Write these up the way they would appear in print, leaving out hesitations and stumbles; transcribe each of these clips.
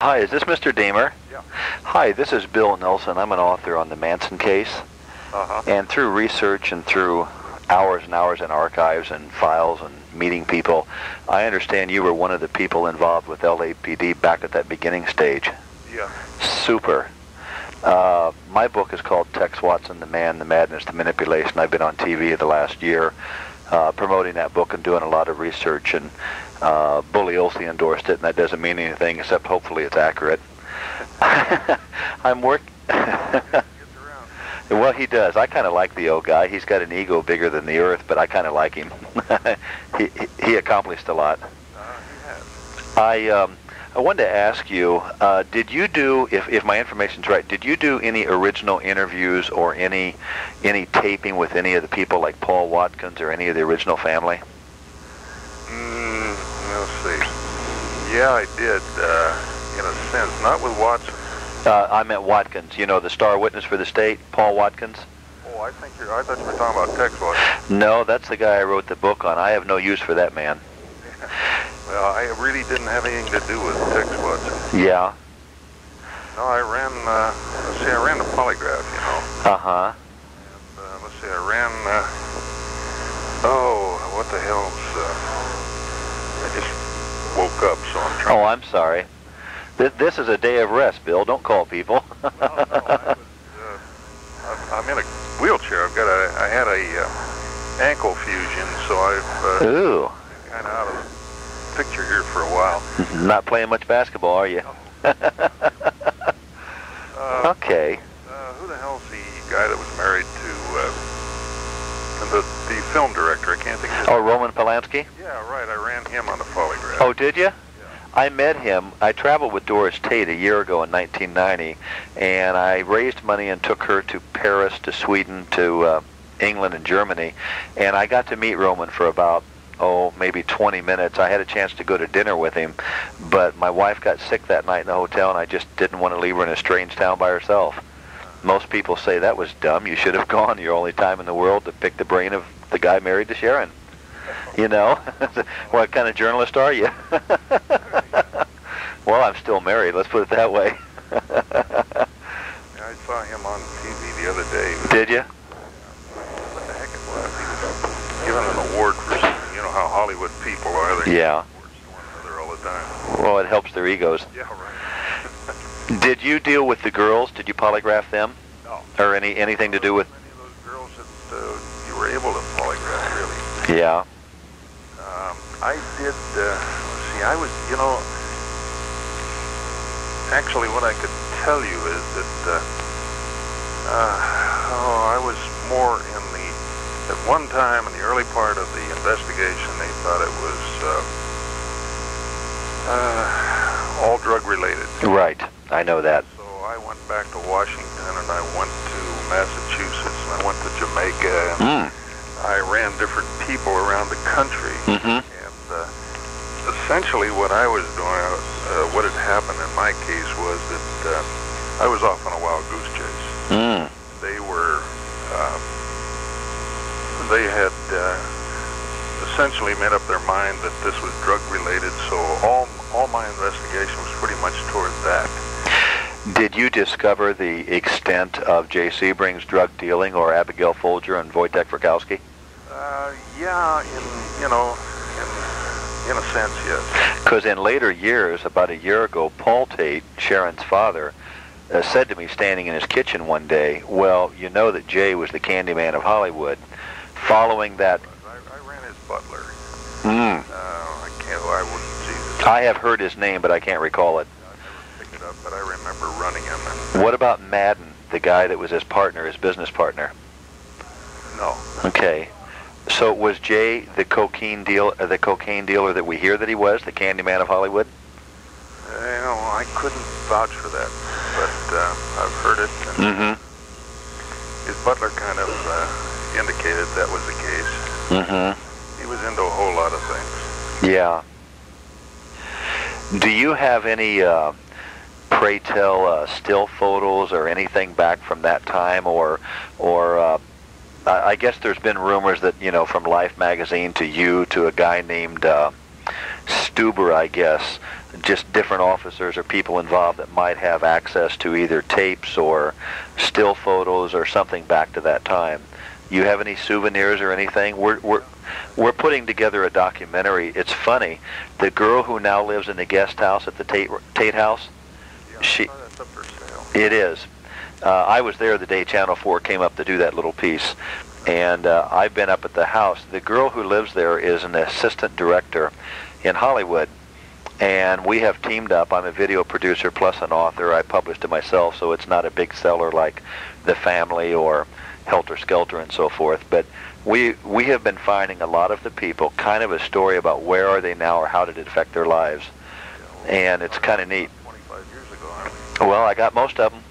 Hi, is this Mr. Deemer? Yeah. Hi, this is Bill Nelson. I'm an author on the Manson case. And through research and through hours and hours in archives and files and meeting people, I understand you were one of the people involved with LAPD back at that beginning stage. Yeah. Super. My book is called Tex Watson, The Man, the Madness, the Manipulation. I've been on TV the last year promoting that book and doing a lot of research, and Bulliosi endorsed it, and that doesn't mean anything except hopefully it's accurate. I'm Well, he does. I kind of like the old guy. He's got an ego bigger than the earth, but I kind of like him. he accomplished a lot. I wanted to ask you, did you do, if my information's right, did you do any original interviews or any taping with any of the people like Paul Watkins or any of the original family? Let's see. Yeah, I did, in a sense. Not with Watson. I meant Watkins, you know, the star witness for the state, Paul Watkins. Oh, I thought you were talking about Tex Watson. No, that's the guy I wrote the book on. I have no use for that man. Well, I really didn't have anything to do with Tex Watson. Yeah. No, I ran the polygraph, you know. Uh-huh. And, let's see, I ran, what the hell's, I just woke up, so I'm trying. Oh, I'm sorry. This is a day of rest, Bill. Don't call people. Well, no, I'm in a wheelchair. I had a ankle fusion, so I've Ooh. been kind of out of the picture here for a while. Not playing much basketball, are you? Okay. Who the hell's the guy that was married to the film director? I can't think of his name. Roman Polanski? Yeah, right. I ran him on the polygraph. Oh, did you? I met him. I traveled with Doris Tate a year ago in 1990, and I raised money and took her to Paris, to Sweden, to England and Germany, and I got to meet Roman for about, maybe 20 minutes. I had a chance to go to dinner with him, but my wife got sick that night in the hotel, and I just didn't want to leave her in a strange town by herself. Most people say that was dumb. You should have gone. Your only time in the world to pick the brain of the guy married to Sharon. You know? What kind of journalist are you? Well, I'm still married, let's put it that way. Yeah, I saw him on TV the other day. Did you? What the heck it was? He was given an award for something. You know how Hollywood people are. They Yeah. give awards to one another all the time. Well, it helps their egos. Yeah, right. Did you deal with the girls? Did you polygraph them? No. Or anything to do with... Many of those girls that you were able to polygraph, really. Yeah. I did, let's see, I was, actually what I could tell you is that, I was more in at one time in the early part of the investigation, they thought it was all drug related. Right, I know that. So I went back to Washington, and I went to Massachusetts, and I went to Jamaica, and I ran different people around the country. Mm-hmm. Essentially what I was doing, what had happened in my case was that I was off on a wild goose chase. They had essentially made up their mind that this was drug related, so all my investigation was pretty much toward that. Did you discover the extent of Jay Sebring's drug dealing, or Abigail Folger and Wojtek Frykowski? Yeah, in a sense, yes. Because in later years, about a year ago, Paul Tate, Sharon's father, said to me standing in his kitchen one day, well, you know that Jay was the candyman of Hollywood. Following that... I ran his butler. I wouldn't see this. I have heard his name, but I can't recall it. I never picked it up, but I remember running him. And what about Madden, the guy that was his partner, his business partner? No. Okay. So was Jay the cocaine dealer that we hear that he was, the Candyman of Hollywood? I couldn't vouch for that, but I've heard it. And his butler kind of indicated that was the case. He was into a whole lot of things. Yeah. Do you have any, pray tell, still photos or anything back from that time, or I guess there's been rumors that, from Life magazine to you to a guy named Stuber, I guess, just different officers or people involved that might have access to either tapes or still photos or something back to that time. You have any souvenirs or anything? We're putting together a documentary. It's funny. The girl who now lives in the guest house at the Tate house, that's up for sale. it is. I was there the day Channel 4 came up to do that little piece, and I've been up at the house. The girl who lives there is an assistant director in Hollywood, and we have teamed up. I'm a video producer plus an author. I published it myself, so it's not a big seller like The Family or Helter Skelter and so forth, but we have been finding a lot of the people, kind of a story about where are they now or how did it affect their lives, and it's kind of neat. 25 years ago, aren't we? Well, I got most of them.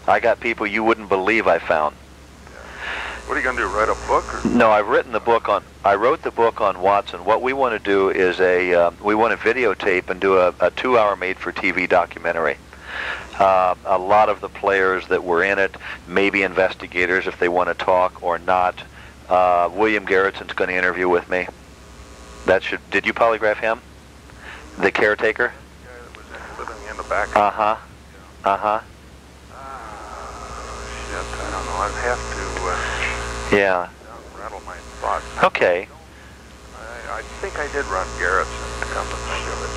I got people you wouldn't believe I found. What are you going to do, write a book? Or? No, I wrote the book on Watson. What we want to do is we want to videotape and do a 2-hour made-for-TV documentary. A lot of the players that were in it, maybe investigators if they want to talk or not. William Garrettson's going to interview with me. Did you polygraph him? The caretaker? The guy that was living in the back. Uh-huh. Uh-huh. Shit, I don't know. I'd have to Yeah. rattle my thoughts. Okay. I think I did run Garrettson, come to think of it.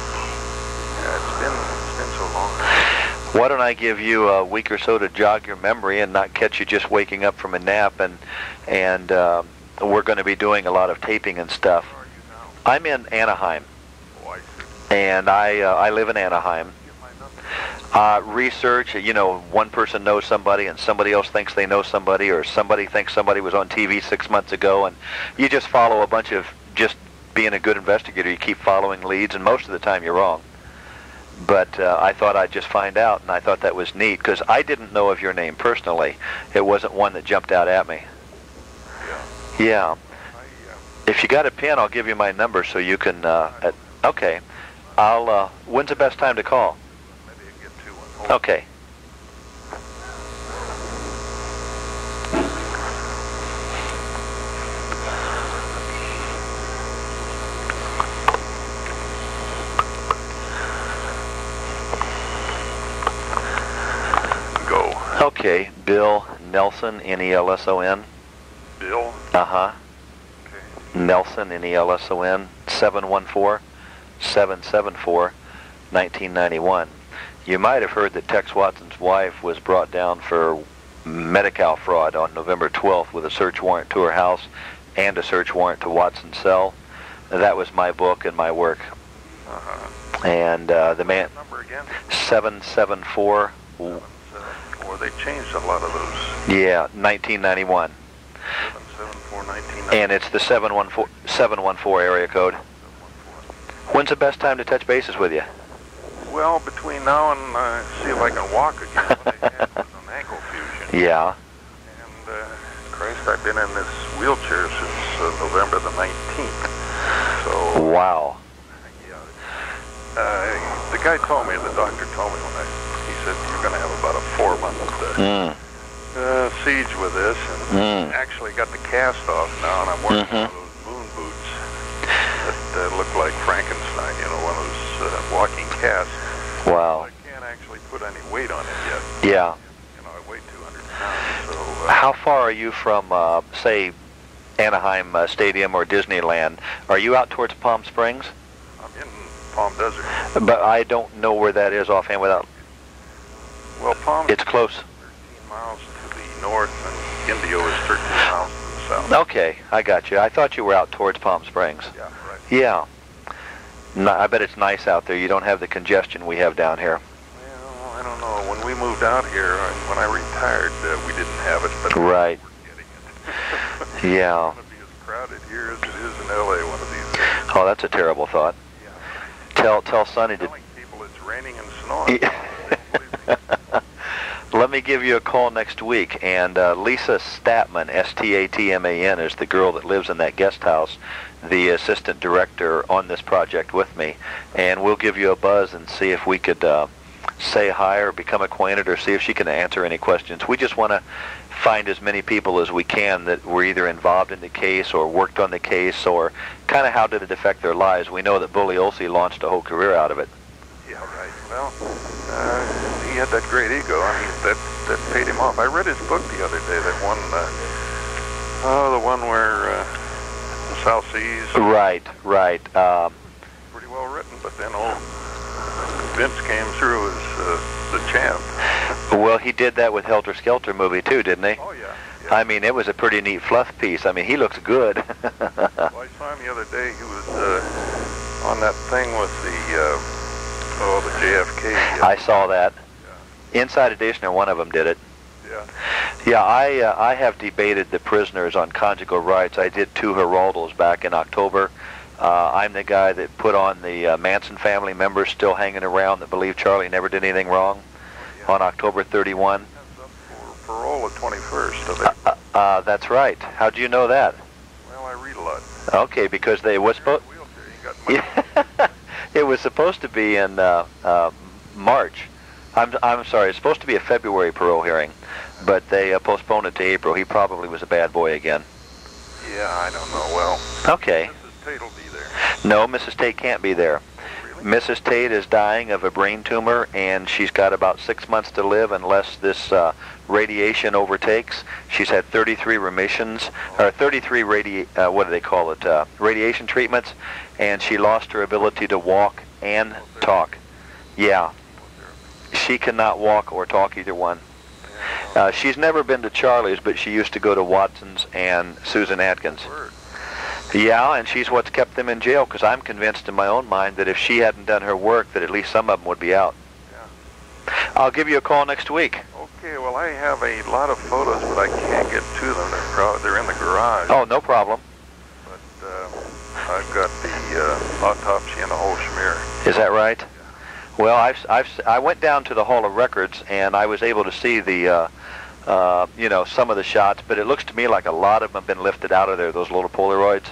Yeah, it's been so long. Why don't I give you a week or so to jog your memory and not catch you just waking up from a nap, and we're going to be doing a lot of taping and stuff. Where are you now? I'm in Anaheim, Oh, I see. and I live in Anaheim. Get my number. Research, one person knows somebody and somebody else thinks they know somebody, or somebody thinks somebody was on TV 6 months ago, and you just follow a bunch of, just being a good investigator, you keep following leads, and most of the time you're wrong. But I thought I'd just find out, and I thought that was neat, because I didn't know of your name personally. It wasn't one that jumped out at me. Yeah. If you got a pen, I'll give you my number so you can, okay. When's the best time to call? Maybe I can get to one. Okay. Okay, Bill Nelson, Nelson. Bill? Uh-huh. Okay. Nelson, Nelson, 714-774-1991. You might have heard that Tex Watson's wife was brought down for Medi-Cal fraud on November 12th with a search warrant to her house and a search warrant to Watson's cell. That was my book and my work. Uh-huh. And the man... Number again? 774... 774. They changed a lot of those. Yeah, 1991. 774, 1991. And it's the 714 area code. 714. When's the best time to touch bases with you? Well, between now and see if I can walk again. What I had was an ankle fusion. Yeah. And, Christ, I've been in this wheelchair since November the 19th. So... Wow. Yeah. The guy told me, the doctor told me when he said, you're going to have about a 4-month siege with this, and actually got the cast off now, and I'm wearing one of those moon boots that look like Frankenstein, one of those walking casts. Wow. I can't actually put any weight on it yet. Yeah. I weigh 200 pounds, so... How far are you from, say, Anaheim Stadium or Disneyland? Are you out towards Palm Springs? I'm in Palm Desert. But I don't know where that is offhand without... Well, Palm... It's close. 13 miles to the north, and Indio is 13 miles to the south. Okay, I got you. I thought you were out towards Palm Springs. Yeah, right. Yeah. I bet it's nice out there. You don't have the congestion we have down here. Well, I don't know. When we moved out here, when I retired, we didn't have it, but right. we're getting it. Yeah. It's going to be as crowded here as it is in L.A. one of these days. Oh, that's a terrible thought. Yeah. Tell Sonny to... Telling people it's raining and snowing. Let me give you a call next week. And Lisa Statman, Statman, is the girl that lives in that guest house, the assistant director on this project with me. And we'll give you a buzz and see if we could say hi or become acquainted or see if she can answer any questions. We just want to find as many people as we can that were either involved in the case or worked on the case or kind of how did it affect their lives. We know that Bugliosi launched a whole career out of it. Yeah, right. Well, he had that great ego. I mean, that paid him off. I read his book the other day. That one, the one where the South Seas. Right. Pretty well written, but then old Vince came through as the champ. Well, he did that with Helter Skelter movie too, didn't he? Oh yeah. I mean, it was a pretty neat fluff piece. I mean, he looks good. Well, I saw him the other day. He was on that thing with the JFK. I saw that. Yeah. Inside Edition, or one of them did it. Yeah. Yeah, I have debated the prisoners on conjugal rights. I did 2 Geraldos back in October. I'm the guy that put on the Manson family members still hanging around that believe Charlie never did anything wrong on October 31. For parole the 21st of April. That's right. How do you know that? Well, I read a lot. Okay, because they was supposed. It was supposed to be in March. I'm sorry. It's supposed to be a February parole hearing, but they postponed it to April. He probably was a bad boy again. Yeah, I don't know. Well. Okay. Mrs. Tate will be there. No, Mrs. Tate can't be there. Really? Mrs. Tate is dying of a brain tumor, and she's got about 6 months to live unless this radiation overtakes. She's had 33 remissions, or 33 what do they call it? Radiation treatments, and she lost her ability to walk and talk. Yeah. She cannot walk or talk, either one. She's never been to Charlie's, but she used to go to Watson's and Susan Atkins. Yeah, and she's what's kept them in jail, because I'm convinced in my own mind that if she hadn't done her work, that at least some of them would be out. Yeah. I'll give you a call next week. Okay, well, I have a lot of photos, but I can't get to them. They're in the garage. Oh, no problem. But I've got the autopsy and the whole schmear. Is that right? Yeah. Well, I went down to the Hall of Records, and I was able to see the some of the shots, but it looks to me like a lot of them have been lifted out of there, those little Polaroids.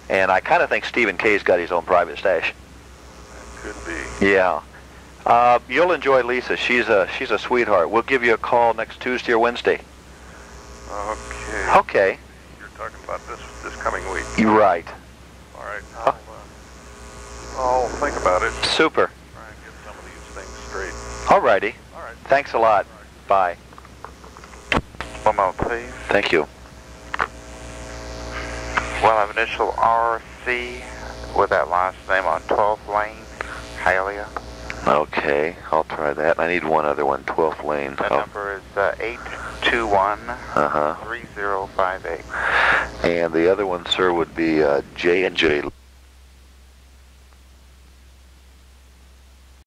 And I kind of think Stephen K's got his own private stash. Could be. Yeah. You'll enjoy Lisa. She's a sweetheart. We'll give you a call next Tuesday or Wednesday. Okay. Okay. You're talking about this coming week. You're right. All right. I'll think about it. Super. Try and get some of these things straight. All righty. All right. Thanks a lot. Bye. 1 moment, please. Thank you. We'll have initial RC with that last name on 12th lane, Hialeah. Okay, I'll try that. I need one other one, 12th lane. That number is 821 3058. And the other one, sir, would be J&J.